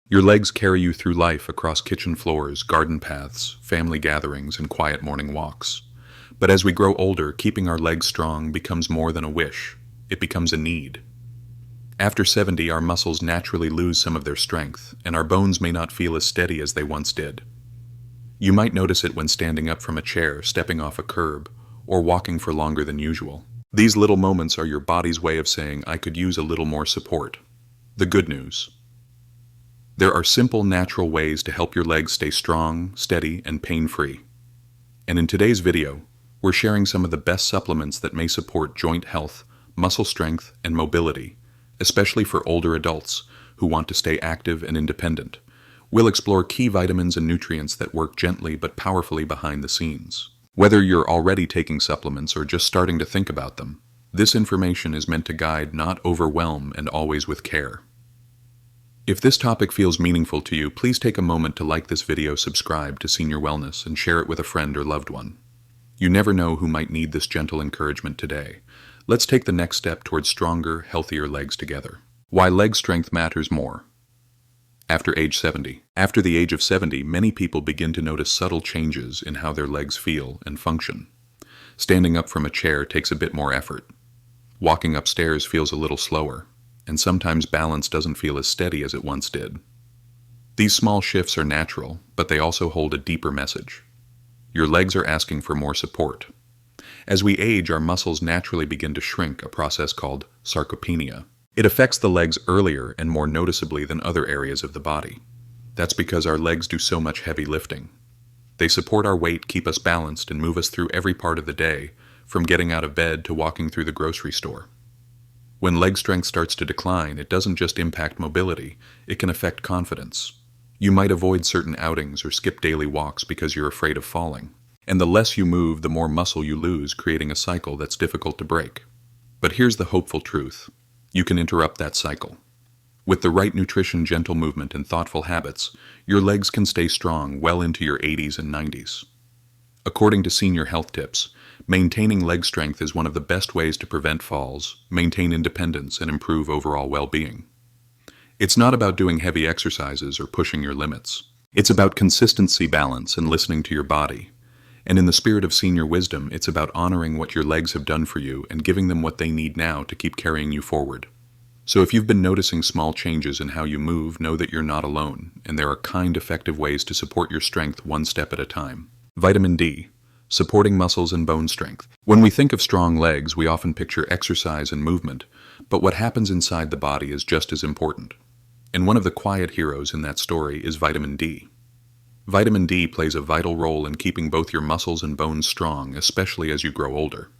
Your legs carry you through life across kitchen floors, garden paths, family gatherings, and quiet morning walks. But as we grow older, keeping our legs strong becomes more than a wish. It becomes a need. After 70, our muscles naturally lose some of their strength, and our bones may not feel as steady as they once did. You might notice it when standing up from a chair, stepping off a curb, or walking for longer than usual. These little moments are your body's way of saying, I could use a little more support. The good news. There are simple, natural ways to help your legs stay strong, steady, and pain-free. And in today's video, we're sharing some of the best supplements that may support joint health, muscle strength, and mobility, especially for older adults who want to stay active and independent. We'll explore key vitamins and nutrients that work gently but powerfully behind the scenes. Whether you're already taking supplements or just starting to think about them, this information is meant to guide, not overwhelm, and always with care. If this topic feels meaningful to you, please take a moment to like this video, subscribe to Senior Wellness, and share it with a friend or loved one. You never know who might need this gentle encouragement today. Let's take the next step towards stronger, healthier legs together. Why leg strength matters more. After age 70. After the age of 70, many people begin to notice subtle changes in how their legs feel and function. Standing up from a chair takes a bit more effort. Walking upstairs feels a little slower, and sometimes balance doesn't feel as steady as it once did. These small shifts are natural, but they also hold a deeper message. Your legs are asking for more support. As we age, our muscles naturally begin to shrink, a process called sarcopenia. It affects the legs earlier and more noticeably than other areas of the body. That's because our legs do so much heavy lifting. They support our weight, keep us balanced, and move us through every part of the day, from getting out of bed to walking through the grocery store. When leg strength starts to decline, it doesn't just impact mobility, it can affect confidence. You might avoid certain outings or skip daily walks because you're afraid of falling. And the less you move, the more muscle you lose, creating a cycle that's difficult to break. But here's the hopeful truth. You can interrupt that cycle. With the right nutrition, gentle movement, and thoughtful habits, your legs can stay strong well into your 80s and 90s. According to Senior Health Tips, maintaining leg strength is one of the best ways to prevent falls, maintain independence, and improve overall well-being. It's not about doing heavy exercises or pushing your limits. It's about consistency, balance, and listening to your body. And in the spirit of senior wisdom, it's about honoring what your legs have done for you and giving them what they need now to keep carrying you forward. So if you've been noticing small changes in how you move, know that you're not alone, and there are kind, effective ways to support your strength one step at a time. Vitamin D. Supporting muscles and bone strength. When we think of strong legs, we often picture exercise and movement, but what happens inside the body is just as important. And one of the quiet heroes in that story is vitamin D. Vitamin D plays a vital role in keeping both your muscles and bones strong, especially as you grow older.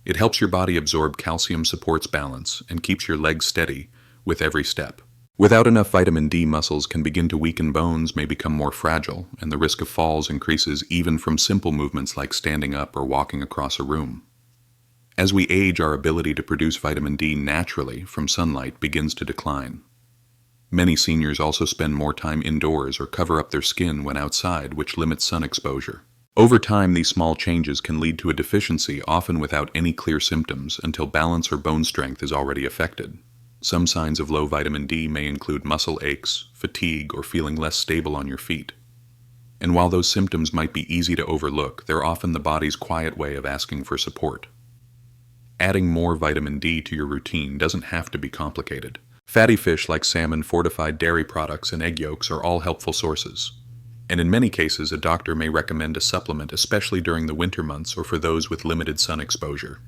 It helps your body absorb calcium, supports balance, and keeps your legs steady with every step. Without enough vitamin D, muscles can begin to weaken, bones may become more fragile, and the risk of falls increases even from simple movements like standing up or walking across a room. As we age, our ability to produce vitamin D naturally from sunlight begins to decline. Many seniors also spend more time indoors or cover up their skin when outside, which limits sun exposure. Over time, these small changes can lead to a deficiency, often without any clear symptoms, until balance or bone strength is already affected. Some signs of low vitamin D may include muscle aches, fatigue, or feeling less stable on your feet. And while those symptoms might be easy to overlook, they're often the body's quiet way of asking for support. Adding more vitamin D to your routine doesn't have to be complicated. Fatty fish like salmon, fortified dairy products, and egg yolks are all helpful sources. And in many cases, a doctor may recommend a supplement, especially during the winter months or for those with limited sun exposure.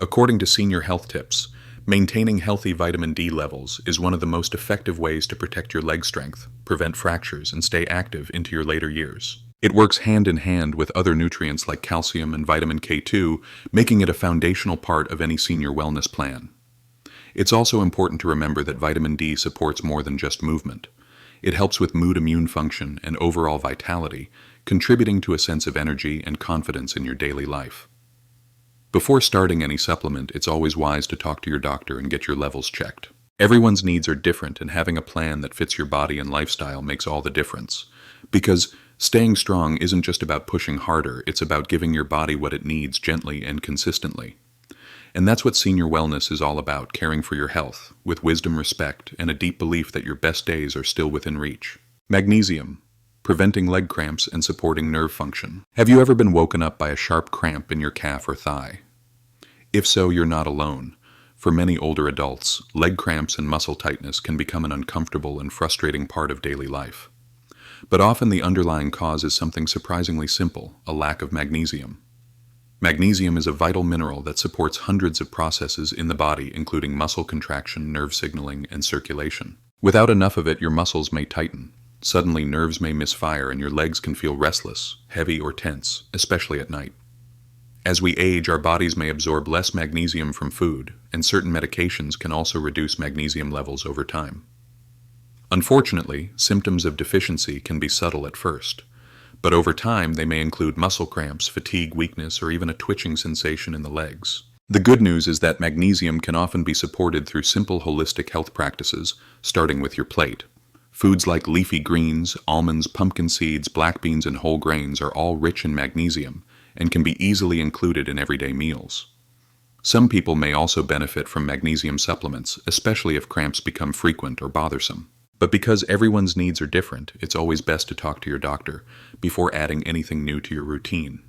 According to Senior Health Tips, maintaining healthy vitamin D levels is one of the most effective ways to protect your leg strength, prevent fractures, and stay active into your later years. It works hand in hand with other nutrients like calcium and vitamin K2, making it a foundational part of any senior wellness plan. It's also important to remember that vitamin D supports more than just movement. It helps with mood, immune function, and overall vitality, contributing to a sense of energy and confidence in your daily life. Before starting any supplement, it's always wise to talk to your doctor and get your levels checked. Everyone's needs are different, and having a plan that fits your body and lifestyle makes all the difference. Because staying strong isn't just about pushing harder, it's about giving your body what it needs gently and consistently. And that's what senior wellness is all about, caring for your health, with wisdom, respect, and a deep belief that your best days are still within reach. Magnesium, preventing leg cramps and supporting nerve function. Have you ever been woken up by a sharp cramp in your calf or thigh? If so, you're not alone. For many older adults, leg cramps and muscle tightness can become an uncomfortable and frustrating part of daily life. But often the underlying cause is something surprisingly simple, a lack of magnesium. Magnesium is a vital mineral that supports hundreds of processes in the body, including muscle contraction, nerve signaling, and circulation. Without enough of it, your muscles may tighten. Suddenly, nerves may misfire and your legs can feel restless, heavy, or tense, especially at night. As we age, our bodies may absorb less magnesium from food, and certain medications can also reduce magnesium levels over time. Unfortunately, symptoms of deficiency can be subtle at first, but over time they may include muscle cramps, fatigue, weakness, or even a twitching sensation in the legs. The good news is that magnesium can often be supported through simple holistic health practices, starting with your plate. Foods like leafy greens, almonds, pumpkin seeds, black beans, and whole grains are all rich in magnesium and can be easily included in everyday meals. Some people may also benefit from magnesium supplements, especially if cramps become frequent or bothersome. But because everyone's needs are different, it's always best to talk to your doctor before adding anything new to your routine.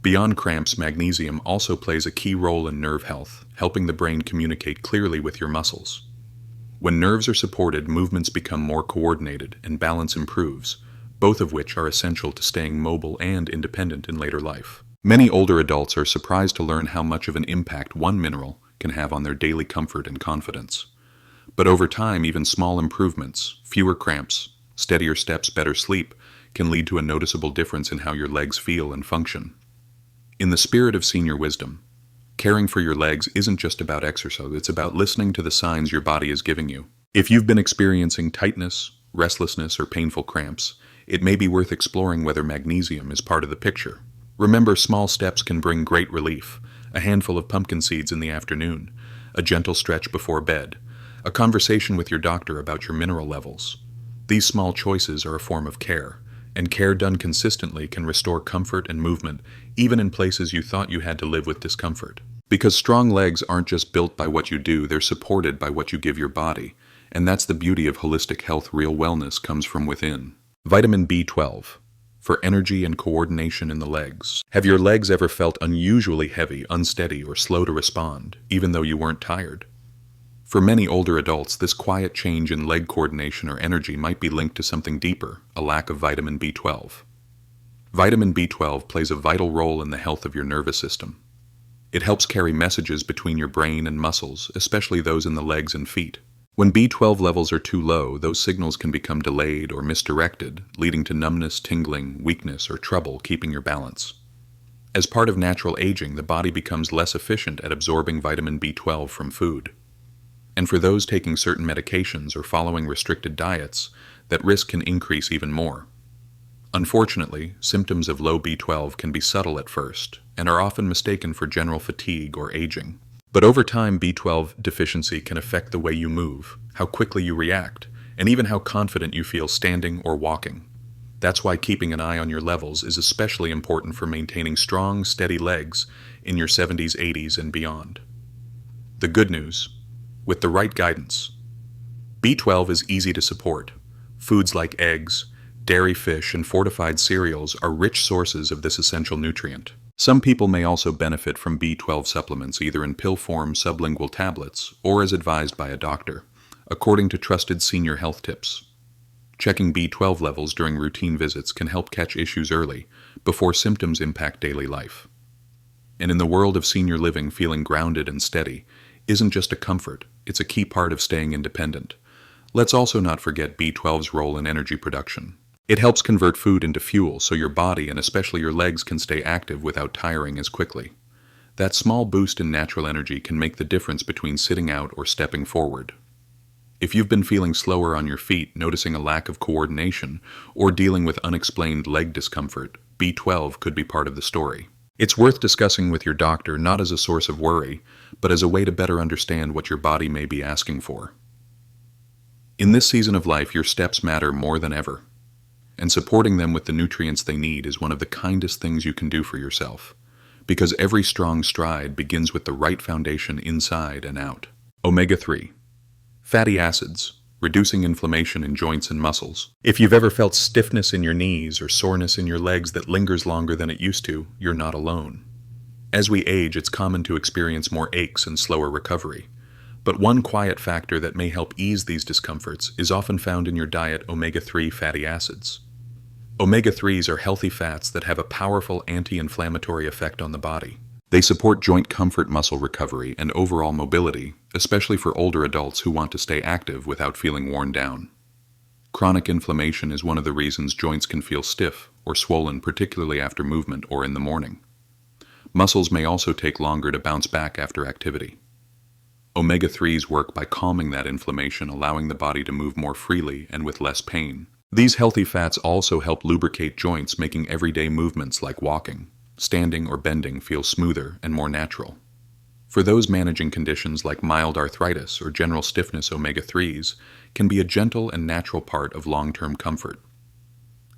Beyond cramps, magnesium also plays a key role in nerve health, helping the brain communicate clearly with your muscles. When nerves are supported, movements become more coordinated and balance improves, both of which are essential to staying mobile and independent in later life. Many older adults are surprised to learn how much of an impact one mineral can have on their daily comfort and confidence. But over time, even small improvements, fewer cramps, steadier steps, better sleep, can lead to a noticeable difference in how your legs feel and function. In the spirit of senior wisdom, caring for your legs isn't just about exercise, it's about listening to the signs your body is giving you. If you've been experiencing tightness, restlessness, or painful cramps, it may be worth exploring whether magnesium is part of the picture. Remember, small steps can bring great relief. A handful of pumpkin seeds in the afternoon, a gentle stretch before bed, a conversation with your doctor about your mineral levels. These small choices are a form of care, and care done consistently can restore comfort and movement, even in places you thought you had to live with discomfort. Because strong legs aren't just built by what you do, they're supported by what you give your body. And that's the beauty of holistic health. Real wellness comes from within. Vitamin B12, for energy and coordination in the legs. Have your legs ever felt unusually heavy, unsteady, or slow to respond, even though you weren't tired? For many older adults, this quiet change in leg coordination or energy might be linked to something deeper, a lack of vitamin B12. Vitamin B12 plays a vital role in the health of your nervous system. It helps carry messages between your brain and muscles, especially those in the legs and feet. When B12 levels are too low, those signals can become delayed or misdirected, leading to numbness, tingling, weakness, or trouble keeping your balance. As part of natural aging, the body becomes less efficient at absorbing vitamin B12 from food. And for those taking certain medications or following restricted diets, that risk can increase even more. Unfortunately, symptoms of low B12 can be subtle at first and are often mistaken for general fatigue or aging. But over time, B12 deficiency can affect the way you move, how quickly you react, and even how confident you feel standing or walking. That's why keeping an eye on your levels is especially important for maintaining strong, steady legs in your 70s, 80s, and beyond. The good news: with the right guidance, B12 is easy to support. Foods like eggs, dairy, fish, and fortified cereals are rich sources of this essential nutrient. Some people may also benefit from B12 supplements either in pill form, sublingual tablets, or as advised by a doctor, according to trusted senior health tips. Checking B12 levels during routine visits can help catch issues early, before symptoms impact daily life. And in the world of senior living, feeling grounded and steady isn't just a comfort, it's a key part of staying independent. Let's also not forget B12's role in energy production. It helps convert food into fuel so your body and especially your legs can stay active without tiring as quickly. That small boost in natural energy can make the difference between sitting out or stepping forward. If you've been feeling slower on your feet, noticing a lack of coordination, or dealing with unexplained leg discomfort, B12 could be part of the story. It's worth discussing with your doctor not as a source of worry, but as a way to better understand what your body may be asking for. In this season of life, your steps matter more than ever, and supporting them with the nutrients they need is one of the kindest things you can do for yourself. because every strong stride begins with the right foundation inside and out. Omega-3. Fatty acids, reducing inflammation in joints and muscles. If you've ever felt stiffness in your knees or soreness in your legs that lingers longer than it used to, you're not alone. As we age, it's common to experience more aches and slower recovery. But one quiet factor that may help ease these discomforts is often found in your diet: omega-3 fatty acids. Omega-3s are healthy fats that have a powerful anti-inflammatory effect on the body. They support joint comfort, muscle recovery, and overall mobility, especially for older adults who want to stay active without feeling worn down. Chronic inflammation is one of the reasons joints can feel stiff or swollen, particularly after movement or in the morning. Muscles may also take longer to bounce back after activity. Omega-3s work by calming that inflammation, allowing the body to move more freely and with less pain. These healthy fats also help lubricate joints, making everyday movements like walking, standing, or bending feel smoother and more natural. For those managing conditions like mild arthritis or general stiffness, omega-3s can be a gentle and natural part of long-term comfort.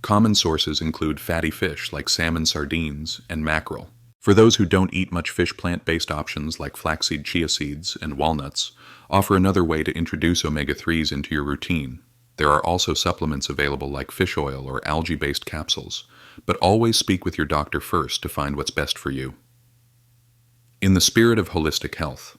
Common sources include fatty fish like salmon, sardines, and mackerel. For those who don't eat much fish, plant-based options like flaxseed, chia seeds, and walnuts offer another way to introduce omega-3s into your routine. There are also supplements available like fish oil or algae-based capsules, but always speak with your doctor first to find what's best for you. In the spirit of holistic health,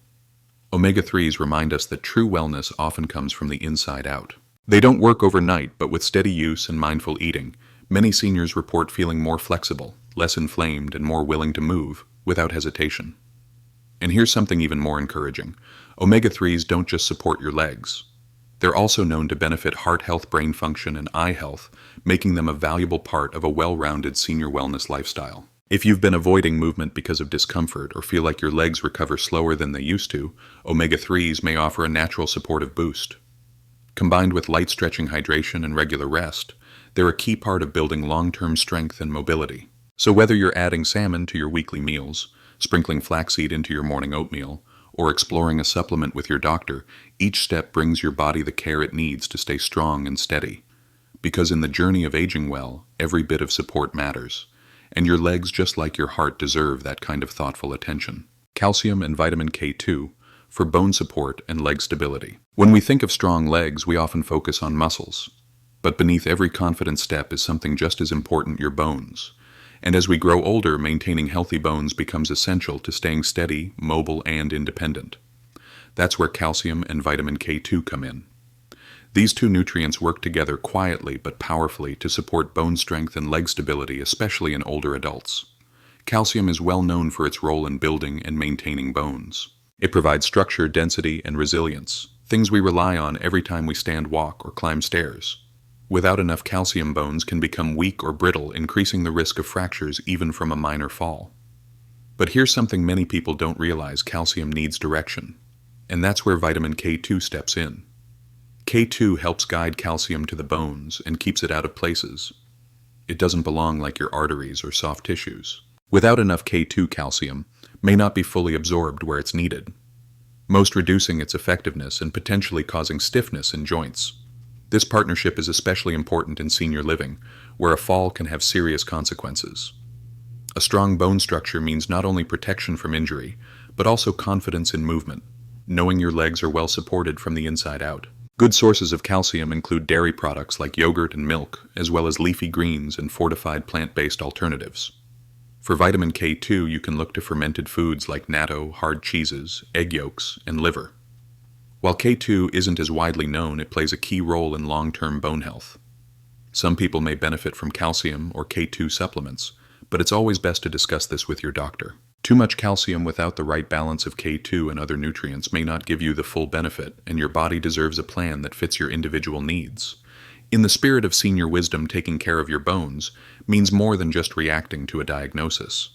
omega-3s remind us that true wellness often comes from the inside out. They don't work overnight, but with steady use and mindful eating, many seniors report feeling more flexible, less inflamed, and more willing to move without hesitation. And here's something even more encouraging. Omega-3s don't just support your legs. They're also known to benefit heart health, brain function, and eye health, making them a valuable part of a well-rounded senior wellness lifestyle. If you've been avoiding movement because of discomfort or feel like your legs recover slower than they used to, omega-3s may offer a natural supportive boost. Combined with light stretching, hydration, and regular rest, they're a key part of building long-term strength and mobility. So whether you're adding salmon to your weekly meals, sprinkling flaxseed into your morning oatmeal, or exploring a supplement with your doctor, each step brings your body the care it needs to stay strong and steady. Because in the journey of aging well, every bit of support matters, and your legs, just like your heart, deserve that kind of thoughtful attention. Calcium and vitamin K2 for bone support and leg stability. When we think of strong legs, we often focus on muscles, but beneath every confident step is something just as important: your bones. And as we grow older, maintaining healthy bones becomes essential to staying steady, mobile, and independent. That's where calcium and vitamin K2 come in. These two nutrients work together quietly but powerfully to support bone strength and leg stability, especially in older adults. Calcium is well known for its role in building and maintaining bones. It provides structure, density, and resilience, things we rely on every time we stand, walk, or climb stairs. Without enough calcium, bones can become weak or brittle, increasing the risk of fractures even from a minor fall. But here's something many people don't realize: calcium needs direction. And that's where vitamin K2 steps in. K2 helps guide calcium to the bones and keeps it out of places it doesn't belong, like your arteries or soft tissues. Without enough K2, calcium may not be fully absorbed where it's needed, most reducing its effectiveness and potentially causing stiffness in joints. This partnership is especially important in senior living, where a fall can have serious consequences. A strong bone structure means not only protection from injury, but also confidence in movement, knowing your legs are well supported from the inside out. Good sources of calcium include dairy products like yogurt and milk, as well as leafy greens and fortified plant-based alternatives. For vitamin K2, you can look to fermented foods like natto, hard cheeses, egg yolks, and liver. While K2 isn't as widely known, it plays a key role in long-term bone health. Some people may benefit from calcium or K2 supplements, but it's always best to discuss this with your doctor. Too much calcium without the right balance of K2 and other nutrients may not give you the full benefit, and your body deserves a plan that fits your individual needs. In the spirit of senior wisdom, taking care of your bones means more than just reacting to a diagnosis.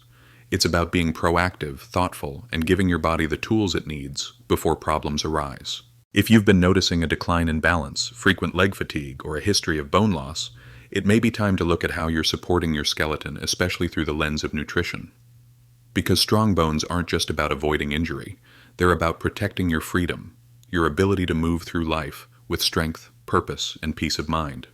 It's about being proactive, thoughtful, and giving your body the tools it needs before problems arise. If you've been noticing a decline in balance, frequent leg fatigue, or a history of bone loss, it may be time to look at how you're supporting your skeleton, especially through the lens of nutrition. Because strong bones aren't just about avoiding injury, they're about protecting your freedom, your ability to move through life with strength, purpose, and peace of mind.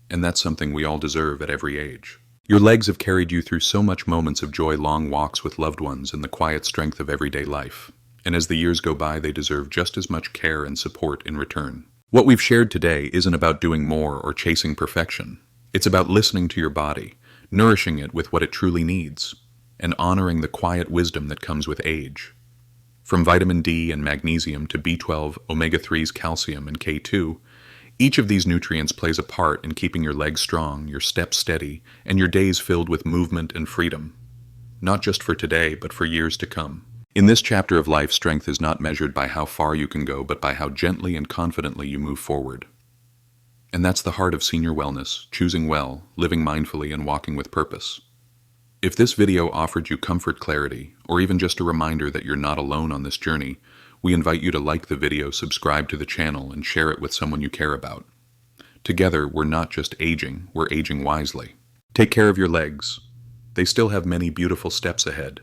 And that's something we all deserve at every age. Your legs have carried you through so much moments of joy, long walks with loved ones, and the quiet strength of everyday life. And as the years go by, they deserve just as much care and support in return. What we've shared today isn't about doing more or chasing perfection. It's about listening to your body, nourishing it with what it truly needs, and honoring the quiet wisdom that comes with age. From vitamin D and magnesium to B12, omega-3s, calcium, and K2, each of these nutrients plays a part in keeping your legs strong, your steps steady, and your days filled with movement and freedom. Not just for today, but for years to come. In this chapter of life, strength is not measured by how far you can go, but by how gently and confidently you move forward. And that's the heart of senior wellness: choosing well, living mindfully, and walking with purpose. If this video offered you comfort, clarity, or even just a reminder that you're not alone on this journey, we invite you to like the video, subscribe to the channel, and share it with someone you care about. Together, we're not just aging, we're aging wisely. Take care of your legs. They still have many beautiful steps ahead.